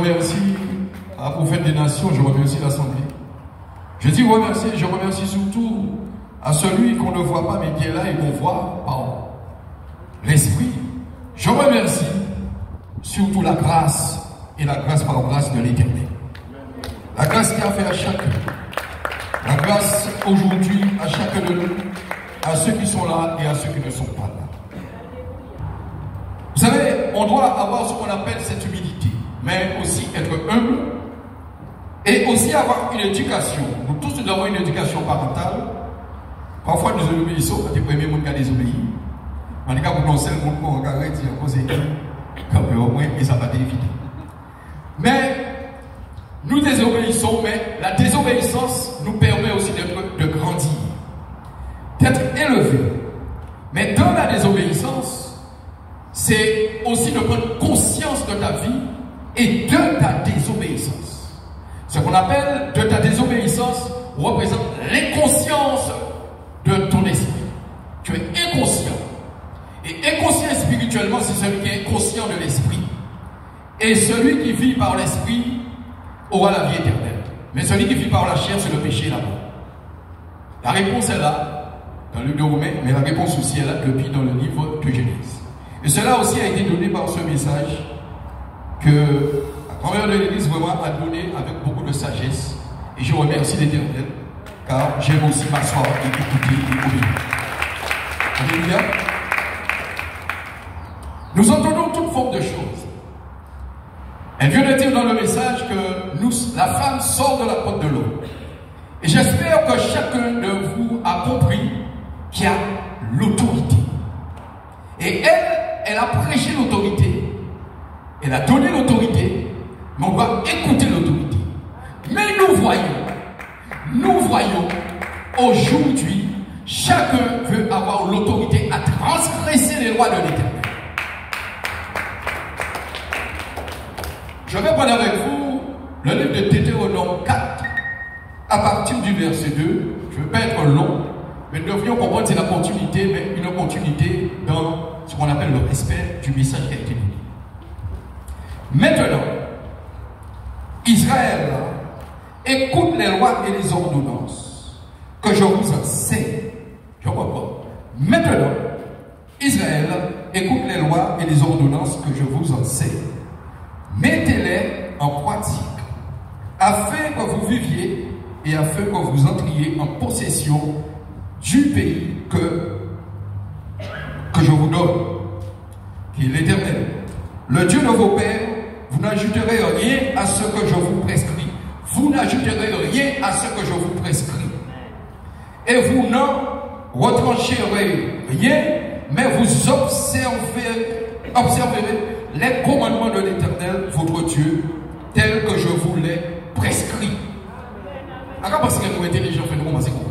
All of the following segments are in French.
remercie à prophète des nations, je remercie l'Assemblée. Je dis remercier, je remercie surtout à celui qu'on ne voit pas mais qui est là et qu'on voit par l'Esprit. Je remercie surtout la grâce et la grâce par grâce de l'Éternel. La grâce qui a fait à chacun. La grâce aujourd'hui à chacun de nous, à ceux qui sont là et à ceux qui ne sont pas là. Vous savez, on doit avoir ce qu'on appelle cette humilité, mais aussi être humble et aussi avoir une éducation. Nous tous nous avons une éducation parentale. Parfois nous obéissons quand les premiers monde qui désobéissent. En tout cas, pour nous, c'est le monde qu'on regarde et dire comme au moins, et ça va être évident. Mais nous désobéissons, mais la désobéissance nous permet aussi de grandir, d'être élevés. Mais dans la désobéissance, c'est aussi de prendre conscience de ta vie et de ta désobéissance. Ce qu'on appelle de ta désobéissance représente l'inconscience de ton esprit. Tu es inconscient. Et inconscient spirituellement, c'est celui qui est conscient de l'esprit. Et celui qui vit par l'esprit aura la vie éternelle. Mais celui qui vit par la chair, c'est le péché et la mort. La réponse est là, dans le livre de Romains, mais la réponse aussi est là depuis dans le livre de Genèse. Et cela aussi a été donné par ce message que la grand-mère de l'Église vraiment a donné avec beaucoup de sagesse. Et je remercie l'Éternel, car j'aime aussi m'asseoir et écouter et obéir. Alléluia. Nous entendons toute forme de choses. Elle vient de dire dans le message que la femme sort de la porte de l'eau. Et j'espère que chacun de vous a compris qu'il y a l'autorité. Et elle a prêché l'autorité. Elle a donné l'autorité. Mais on doit écouter l'autorité. Mais nous voyons aujourd'hui, chacun veut avoir l'autorité à transgresser les lois de l'Éternel. Je vais prendre avec vous le livre de Deutéronome 4, à partir du verset 2. Je ne vais pas être long, mais nous devrions comprendre que c'est la continuité, mais une continuité dans ce qu'on appelle le respect du message qui a été donné. Maintenant, Israël, écoute les lois et les ordonnances que je vous enseigne. Je reprends. Maintenant, Israël, écoute les lois et les ordonnances que je vous enseigne. Mettez-les en pratique, afin que vous viviez et afin que vous entriez en possession du pays que je vous donne, qui est l'Éternel, le Dieu de vos pères. Vous n'ajouterez rien à ce que je vous prescris. Vous n'ajouterez rien à ce que je vous prescris. Et vous n'en retrancherez rien, mais vous observerez les commandements de l'Éternel, votre Dieu, tels que je vous les prescris. Alors, parce que vous êtes intelligents, faites commencer comme ça.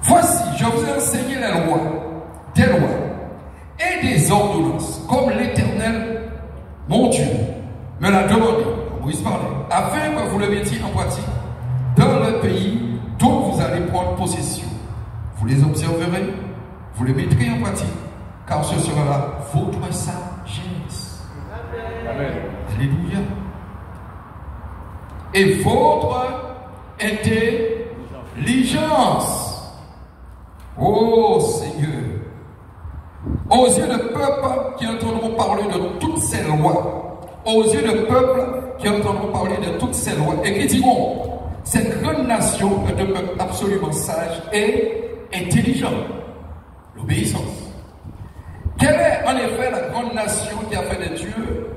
Voici, je vous ai enseigné les lois, des lois et des ordonnances, comme l'Éternel, mon Dieu, me l'a demandé, Moïse parlait, afin que vous le mettiez en pratique dans le pays dont vous allez prendre possession. Vous les observerez, vous les mettrez en pratique, car ce sera là votre sagesse. Amen. Alléluia. Et votre intelligence. Oh Seigneur. Aux yeux de peuple qui entendront parler de toutes ces lois. Aux yeux de peuple qui entendront parler de toutes ces lois. Et qui diront, cette grande nation est un peuple absolument sage et intelligent. L'obéissance. Quelle est en effet la grande nation qui a fait des dieux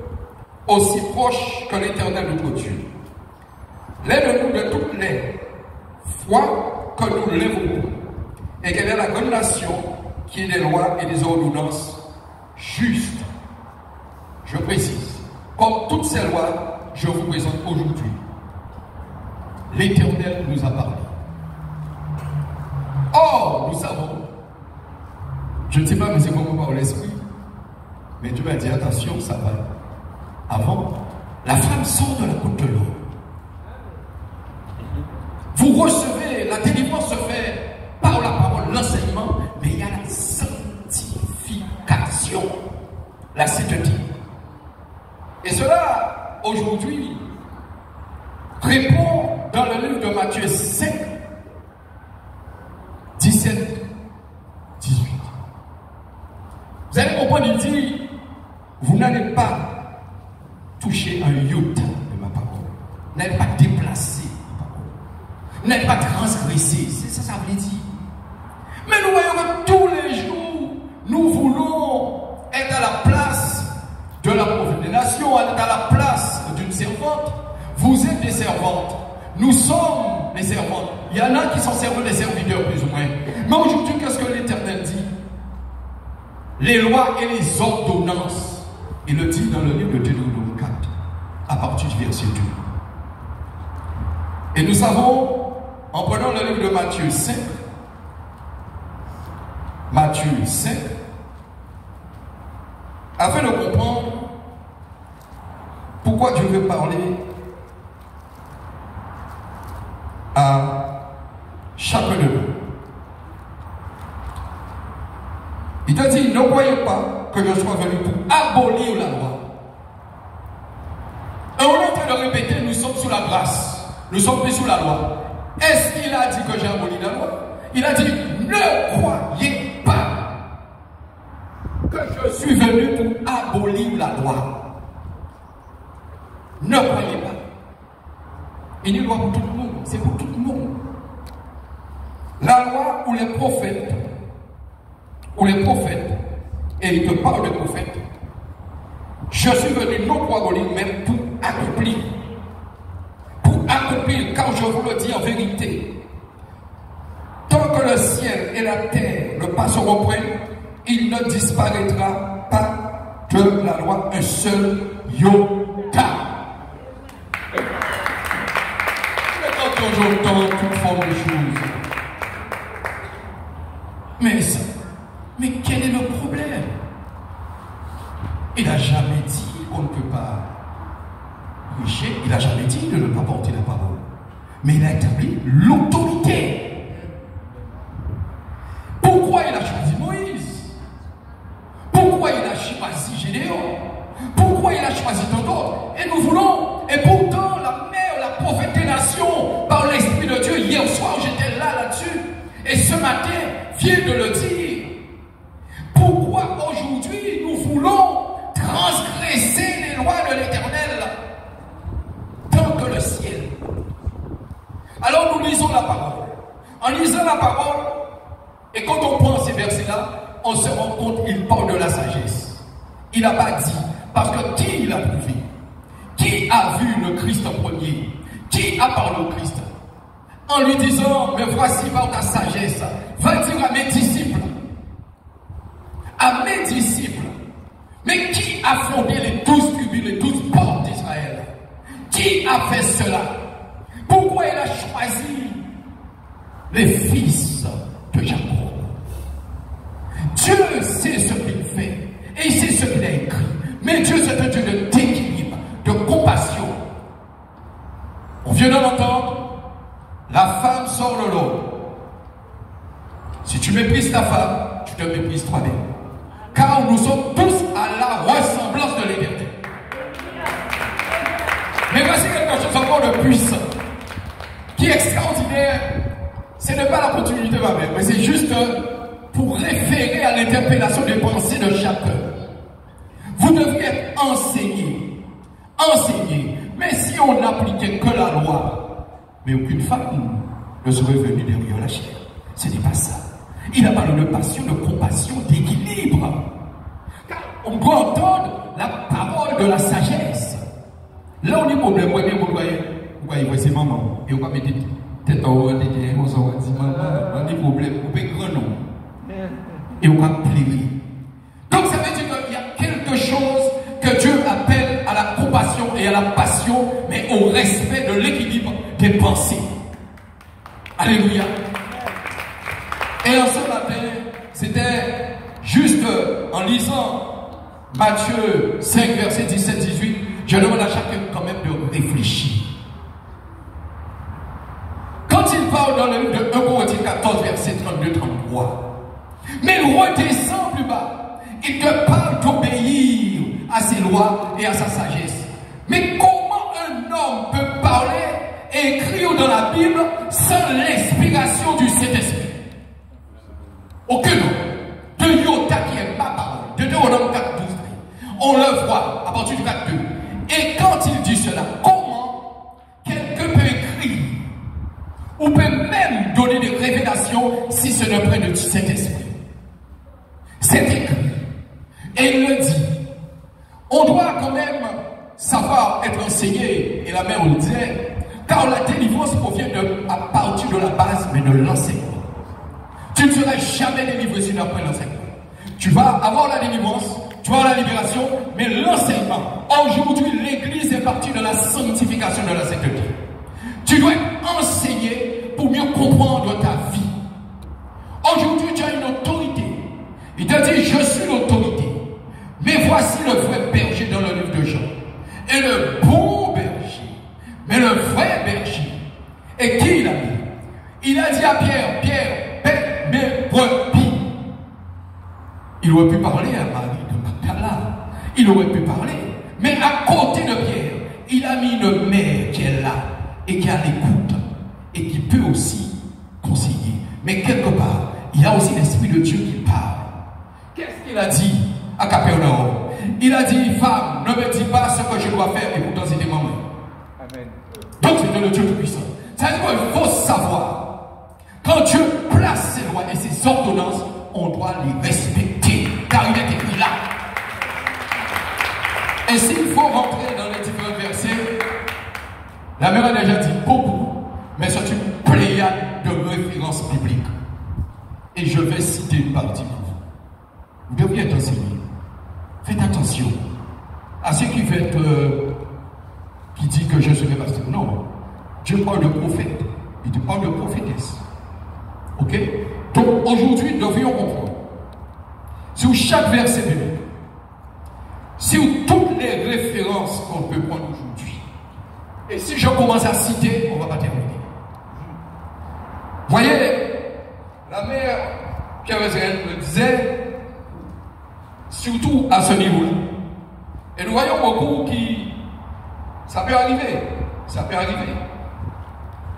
aussi proches que l'Éternel notre Dieu? L'aide-nous de toutes les fois que nous l'évoquons. Et quelle est la grande nation qui est des lois et des ordonnances justes? Je précise, comme toutes ces lois, je vous présente aujourd'hui. L'Éternel nous a parlé. Or, nous savons, je ne sais pas, mais c'est comment par l'esprit, mais Dieu m'a dit attention, ça va. Avant, la femme sort de la côte de l'eau. Vous recevez, la délivrance se fait par la parole, l'enseignement, mais il y a la sanctification, la sainteté. Et cela, aujourd'hui répond dans le livre de Matthieu 5, 17, 18. Vous allez comprendre, il dit, vous n'allez pas toucher un iota de ma parole. Vous n'allez pas déplacer ma parole. Vous n'allez pas transgresser. C'est ça, ça veut dire. Mais nous voyons que tous les jours, nous voulons être à la place de la prophète des nations, être à la place d'une servante. Vous êtes des servantes. Nous sommes des servantes. Il y en a qui sont servants des serviteurs, plus ou moins. Mais aujourd'hui, qu'est-ce que l'Éternel dit? Les lois et les ordonnances. Il le dit dans le livre de Deutéronome 4, à partir du verset 2. Et nous savons, en prenant le livre de Matthieu 5, afin de comprendre pourquoi Dieu veut parler à chacun de nous. Il te dit, ne croyez pas que je sois venu pour abolir la loi. Et on est en train de répéter, nous sommes sous la grâce. Nous sommes plus sous la loi. Est-ce qu'il a dit que j'ai aboli la loi? Il a dit, ne croyez pas que je suis venu pour abolir la loi. Ne croyez pas. Il y a une loi pour tout le monde. C'est pour tout le monde. La loi ou les prophètes, et il te parle de prophètes, je suis venu non pour abolir, mais pour accomplir. Pour accomplir, car je vous le dis en vérité, tant que le ciel et la terre ne passeront point, il ne disparaîtra pas de la loi un seul iota. Mais quand j'entends toute forme de choses, mais quel est le problème? Il n'a jamais dit qu'on ne peut pas prêcher, il n'a jamais dit de ne pas porter la parole. Mais il a établi l'autorité. Pourquoi il a choisi Moïse? Pourquoi il a choisi Gédéon? Pourquoi il a choisi tant d'autres? Et nous voulons, et pourtant la mère, la prophète des nations, par l'Esprit de Dieu, hier soir j'étais là-dessus, et ce matin vient de le dire. Pourquoi aujourd'hui nous voulons transgresser les lois de l'Éternel tant que le ciel? Alors nous lisons la parole. En lisant la parole, et quand on prend ces versets-là, on se rend compte qu'il parle de la sagesse. Il n'a pas dit, parce que qui l'a prouvé? Qui a vu le Christ en premier? Qui a parlé au Christ? En lui disant, mais voici par ta sagesse, va dire à mes disciples. À mes disciples. Mais qui a fondé les 12 tribus, les 12 portes d'Israël? Qui a fait cela? Pourquoi il a choisi les fils de Jacob? Dieu sait ce qu'il fait et il sait ce qu'il a écrit. Mais Dieu c'est un Dieu d'équilibre, de compassion. On vient de l'entendre, la femme sort de l'homme. Si tu méprises ta femme, tu te méprises toi-même. Car nous sommes tous à la ressemblance de l'Éternel. Mais voici quelque chose encore de puissant, qui est extraordinaire. Ce n'est pas la continuité de ma mère, mais c'est juste pour référer à l'interpellation des pensées de chacun. Vous devriez être enseigné. Mais si on n'appliquait que la loi, mais aucune femme ne serait venue derrière la chair. Ce n'est pas ça. Il a parlé de passion, de compassion, d'équilibre. Car on doit entendre la parole de la sagesse. Là, on est problème. Vous voyez, c'est maman. Et on va mettre tête en haut, on dit maman, on est problème. On peut grand nom. Et on va pleurer. Donc, ça veut dire qu'il y a quelque chose que Dieu appelle à la compassion et à la passion, mais au respect de l'équilibre des pensées. Alléluia. Et en ce matin, c'était juste en lisant Matthieu 5, verset 17-18, je demande à chacun quand même de réfléchir. Quand il parle dans le livre de 1 Corinthiens 14, verset 32-33, mais il redescend plus bas, il te parle d'obéir à ses lois et à sa sagesse. Mais comment un homme peut parler et écrire dans la Bible sans l'inspiration du Saint-Esprit? Aucun homme. De Yota qui est ma parole. De Deutéronome 4, 12. On le voit à partir du 4, 2. Et quand il dit cela, comment quelqu'un peut écrire ou peut même donner des révélations si ce n'est près de Saint-Esprit? C'est écrit. Et il le dit. On doit quand même savoir être enseigné. Et la mère on le disait. Car la délivrance provient à partir de la base, mais de l'enseignement. Tu ne seras jamais délivré si tu n'apprends l'enseignement. Tu vas avoir la délivrance, tu vas avoir la libération, mais l'enseignement. Aujourd'hui, l'Église est partie de la sanctification de la sainteté. Tu dois être enseigné pour mieux comprendre ta vie. Aujourd'hui, tu as une autorité. Il t'a dit, je suis l'autorité. Mais voici le vrai berger dans le livre de Jean. Et le bon berger, mais le vrai berger. Et qui il a dit? Il a dit à Pierre, Pierre, paie mes brebis. Il aurait pu parler à Marie de Magdala. Il aurait pu parler. Mais à côté de Pierre, il a mis une mère qui est là et qui a l'écoute et qui peut aussi conseiller. Mais quelque part, il y a aussi l'Esprit de Dieu qui parle. Qu'est-ce qu'il a dit à Capernaum? Il a dit, femme, ne me dis pas ce que je dois faire, et pourtant c'était maman. Amen. Donc c'était le Dieu Tout-Puissant. C'est-à-dire qu'il faut savoir, quand Dieu place ses lois et ses ordonnances, on doit les respecter, car il est écrit là. Et s'il faut rentrer dans les différents versets, la mère a déjà dit beaucoup, mais c'est une pléiade de références bibliques. Et je vais citer une partie pour vous. Vous devriez être enseigné. Faites attention à ce qui fait qui dit que je serai pasteur. Non. Dieu parle de prophète. Il te parle de prophétesse. Ok? Donc aujourd'hui, nous devrions comprendre. Sur chaque verset biblique, sur toutes les références qu'on peut prendre aujourd'hui, et si je commence à citer, on ne va pas terminer. Voyez, la mère Pierre le disait, surtout à ce niveau-là. Et nous voyons beaucoup qui, ça peut arriver, ça peut arriver.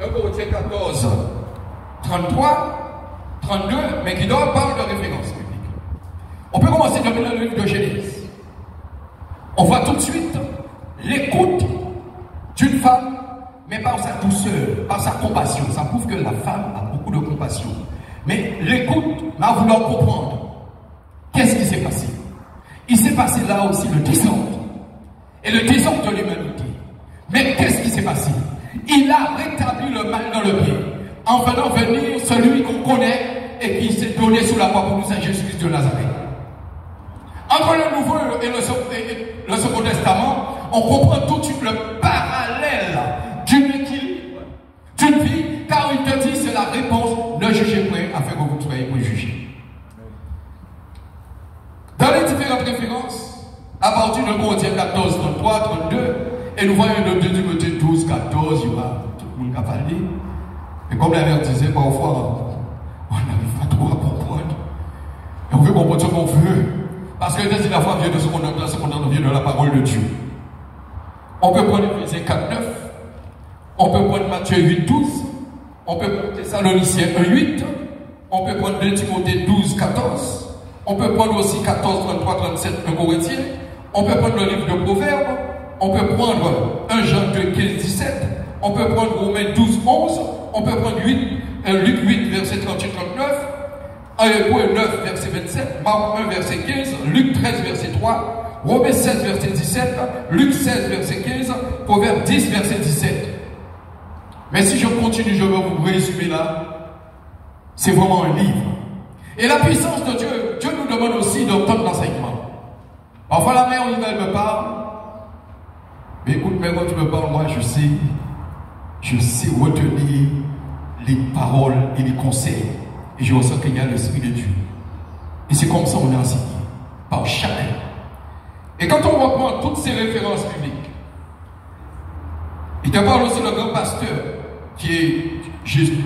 1 Corinthiens 14, 33, 32, mais qui parle de référence biblique. On peut commencer depuis le livre de Genèse. On voit tout de suite l'écoute d'une femme, mais par sa douceur, par sa compassion. Ça prouve que la femme a beaucoup de compassion. Mais l'écoute m'a voulu comprendre. Qu'est-ce qui s'est passé? Il s'est passé là aussi le désordre. Et le désordre de l'humanité. Mais qu'est-ce qui s'est passé? Il a rétabli le mal dans le bien. En faisant venir celui qu'on connaît et qui s'est donné sous la voie pour nous, c'est Jésus-Christ de Nazareth. Entre le Nouveau et le Second Testament, on comprend tout de suite le parallèle d'une équilibre, d'une vie, car il te dit c'est la réponse, ne jugez point afin que vous soyez préjugés. Dans les différentes références, à partir de Corinthiens 14, 33, 32, et nous voyons le 2 Timothée 12, 14, il y aura tout le monde qui a parlé. Et comme la mère disait, parfois, on n'arrive pas trop à comprendre. Et on veut comprendre ce qu'on veut. Parce que la foi vient de ce qu'on entend, ce qu'on entend vient de la parole de Dieu. On peut prendre Éphésiens 4, 9. On peut prendre Matthieu 8, 12. On peut prendre Thessaloniciens 1, 8. On peut prendre 2 Timothée 12, 14. On peut prendre aussi 14, 33, 37, 1 Corinthiens. On peut prendre le livre de Proverbes. On peut prendre 1 Jean 2, 15, 17. On peut prendre Romains 12, 11. On peut prendre Luc 8, verset 38, 39. Hébreux 9, verset 27. Marc 1, verset 15. Luc 13, verset 3. Romains 16, verset 17. Luc 16, verset 15. Proverbes 10, verset 17. Mais si je continue, je vais vous résumer là. C'est vraiment un livre. Et la puissance de Dieu, Dieu nous demande aussi d'entendre l'enseignement. Parfois la mère, elle me parle. Mais écoute, mais quand tu me parles, moi je sais retenir les paroles et les conseils. Et je ressens qu'il y a l'Esprit de Dieu. Et c'est comme ça qu'on est enseigné. Par chacun. Et quand on reprend toutes ces références bibliques, il te parle aussi le grand pasteur, qui est Jésus.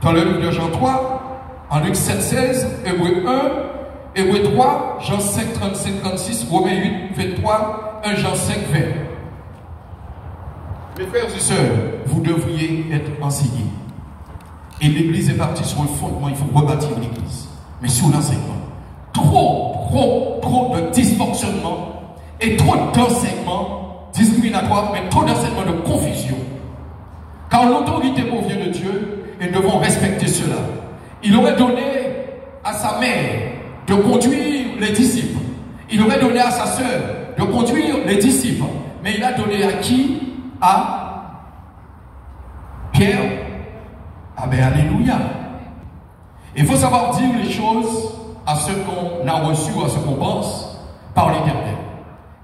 Dans le livre de Jean 3, en Luc 7, 16, Hébreux 1, Hébreux 3, Jean 5, 35, 36, Romains 8, 23, 1 Jean 5, 20. Mes frères et sœurs, vous devriez être enseignés. Et l'Église est partie sur le fondement, il faut rebâtir l'Église. Mais sous l'enseignement. Trop de dysfonctionnement et trop d'enseignements discriminatoires, mais trop d'enseignements de confusion. Car l'autorité provient de Dieu et nous devons respecter cela. Il aurait donné à sa mère de conduire les disciples. Il aurait donné à sa sœur de conduire les disciples. Mais il a donné à qui? À Pierre. Ah ben alléluia. Il faut savoir dire les choses à ce qu'on a reçu ou à ce qu'on pense par l'Éternel.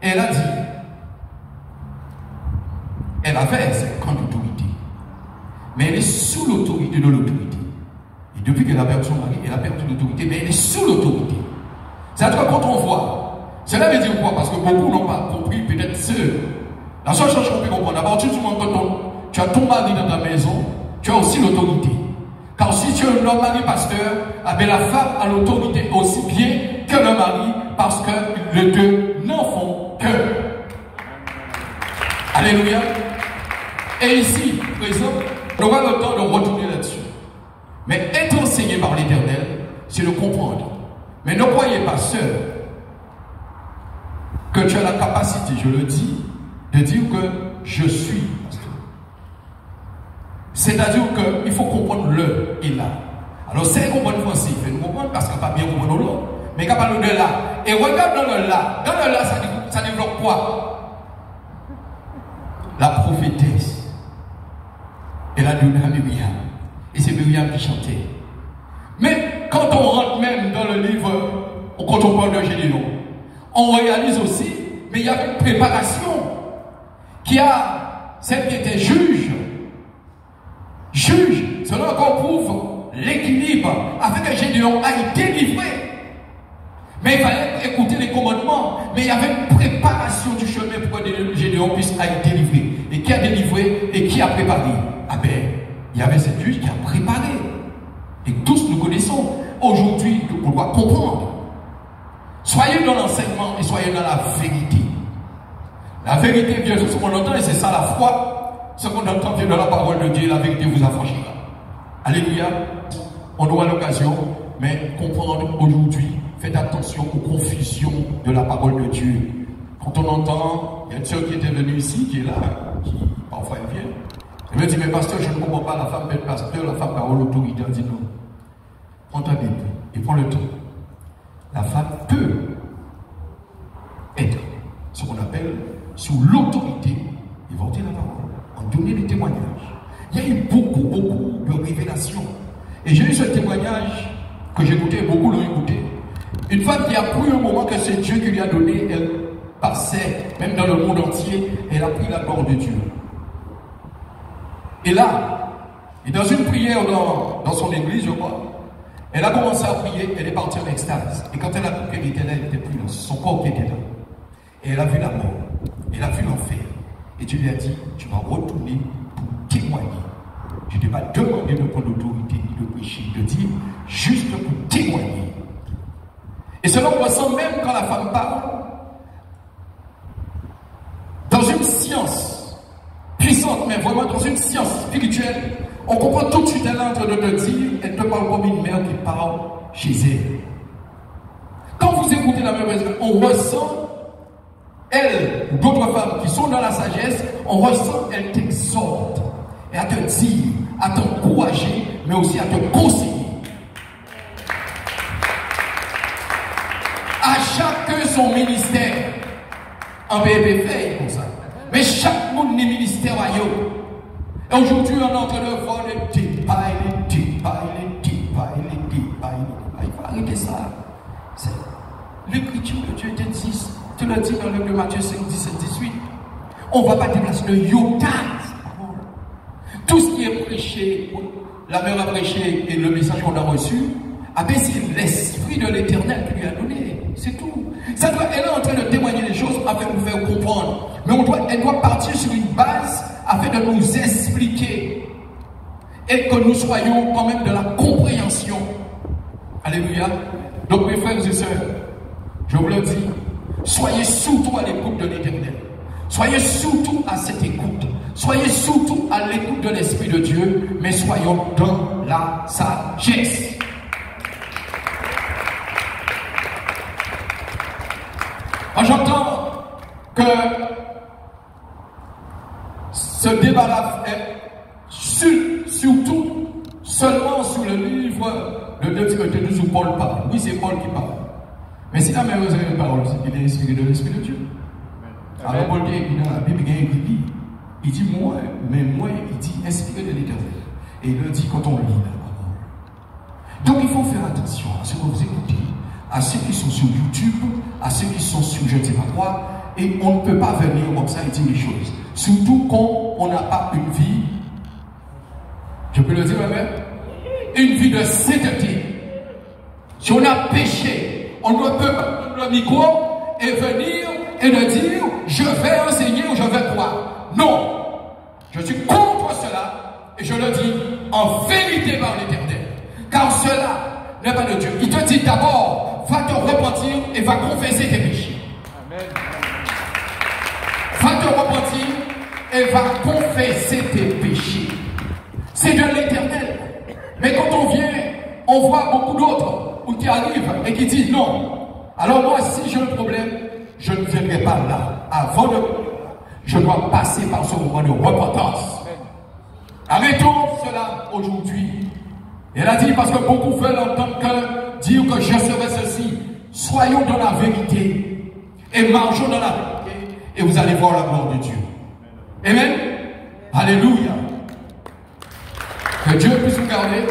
Et elle a dit, elle avait cette grande autorité, mais elle est sous l'autorité de l'autorité. Et depuis qu'elle a perdu son mari, elle a perdu l'autorité, mais elle est sous l'autorité. C'est-à-dire quand on voit, cela veut dire quoi? Parce que beaucoup n'ont pas compris, peut-être ceux. La seule chose qu'on peut comprendre, à partir du moment où tu as ton mari dans ta maison, tu as aussi l'autorité. Car si tu es un homme mari pasteur, la femme a l'autorité aussi bien que le mari, parce que les deux n'en font que. Alléluia. Et ici, présent, on aura le temps de retourner là-dessus. Mais être enseigné par l'Éternel, c'est le comprendre. Mais ne croyez pas, sœur, que tu as la capacité, je le dis, de dire que je suis pasteur. C'est-à-dire qu'il faut comprendre le et là. Alors, c'est comprendre français, il faut nous comprendre parce qu'on n'a pas bien comprendre l'autre, mais qu'on parle de là. Et regarde dans le là. Dans le là, ça développe quoi? La prophétesse. Elle a donné à Myriam. Et c'est Myriam qui chantait. Mais quand on rentre même dans le livre, quand on parle de Gédéon, on réalise aussi, mais il y avait une préparation qui a celle qui était juge, cela encore prouve l'équilibre afin que Gédéon aille délivrer. Mais il fallait écouter les commandements, mais il y avait une préparation du chemin pour que Gédéon puisse aller délivrer. Et qui a délivré et qui a préparé? Ah ben, il y avait cette juge qui a préparé. Et tous nous connaissons. Aujourd'hui, on doit comprendre. Soyez dans l'enseignement et soyez dans la vérité. La vérité vient de ce qu'on entend et c'est ça la foi. Ce qu'on entend vient de la parole de Dieu et la vérité vous affranchira. Alléluia. On aura l'occasion, mais comprendre aujourd'hui, faites attention aux confusions de la parole de Dieu. Quand on entend, il y a une soeur qui était venue ici, qui est là, qui parfois elle vient. Elle me dit, mais pasteur, je ne comprends pas, la femme peut être pasteur, la femme parole l'autorité. Elle dit non. Prends ta Bible et prends le temps. La femme peut être ce qu'on appelle sous l'autorité et vanter la parole, en donner des témoignages. Il y a eu beaucoup de révélations. Et j'ai eu ce témoignage que j'écoutais, beaucoup l'ont écouté. Une femme qui a cru un moment que c'est Dieu qui lui a donné, elle passait, même dans le monde entier, elle a pris la gloire de Dieu. Et là, et dans une prière dans son église, je crois, elle a commencé à prier, elle est partie en extase. Et quand elle a cru qu'elle était là, elle n'était plus là, son corps qui était là. Et elle a vu la mort, elle a vu l'enfer. Et Dieu lui a dit, tu vas retourner pour témoigner. Je ne t'ai pas demandé de prendre l'autorité ni de prêcher, de dire, juste pour témoigner. Et cela on ressent même quand la femme parle. Dans une science puissante, mais vraiment dans une science spirituelle, on comprend tout de suite, elle est en train de te dire, elle te parle comme une mère qui parle chez elle. Quand vous écoutez la même raison, on ressent, elle ou d'autres femmes qui sont dans la sagesse, on ressent, elle t'exhorte et à te dire, à t'encourager, mais aussi à te conseiller. À chacun son ministère. En BB fait comme ça. Mais chaque monde n'est ministère à eux. Et aujourd'hui, on est en train de voir les débats. Il faut arrêter ça. L'écriture de Dieu existe. Tu le dis dans le livre de Matthieu 5, 17, 18. On ne va pas déplacer le yoga. Tout ce qui est prêché, la mère a prêché et le message qu'on a reçu, c'est l'esprit de l'Éternel qui lui a donné. C'est tout. Elle est en train de témoigner les choses afin de nous faire comprendre. Mais elle doit partir sur une base afin de nous expliquer et que nous soyons quand même de la compréhension. Alléluia. Donc mes frères et sœurs, je vous le dis, soyez surtout à l'écoute de l'Éternel. Soyez surtout à cette écoute. Soyez surtout à l'écoute de l'Esprit de Dieu, mais soyons dans la sagesse. Moi, j'entends que ce débat-là est surtout seulement sur le livre de 2 Timothée 12 où Paul parle. Oui, c'est Paul qui parle. Mais si la merveilleuse parole, c'est qu'il est inspiré de l'Esprit de Dieu. Alors Paul dit, dans la Bible, il dit moi, mais moi, il dit inspiré de l'Éternel. Et il le dit quand on lit la parole. Donc il faut faire attention à ce que vous écoutez, à ceux qui sont sur YouTube, à ceux qui sont sur je ne sais pas quoi, et on ne peut pas venir comme ça et dire les choses. Surtout quand on n'a pas une vie, je peux le dire moi-même, une vie de sainteté. Si on a péché, on ne peut pas prendre le micro et venir et de dire je vais enseigner ou je vais croire. Non, je suis contre cela et je le dis en vérité par l'Éternel. Car cela n'est pas de Dieu. Il te dit d'abord, va te repentir et va confesser tes péchés. Amen. Va te repentir et va confesser tes péchés. C'est de l'Éternel. Mais quand on vient, on voit beaucoup d'autres qui arrivent et qui disent non. Alors moi, si j'ai un problème, je ne viendrai pas là. Avant de... Je dois passer par ce moment de repentance. Arrêtons cela aujourd'hui. Elle a dit parce que beaucoup veulent entendre dire que je serai ceci. Soyons dans la vérité et marchons dans la vérité et vous allez voir la gloire de Dieu. Amen. Alléluia. Que Dieu puisse vous garder.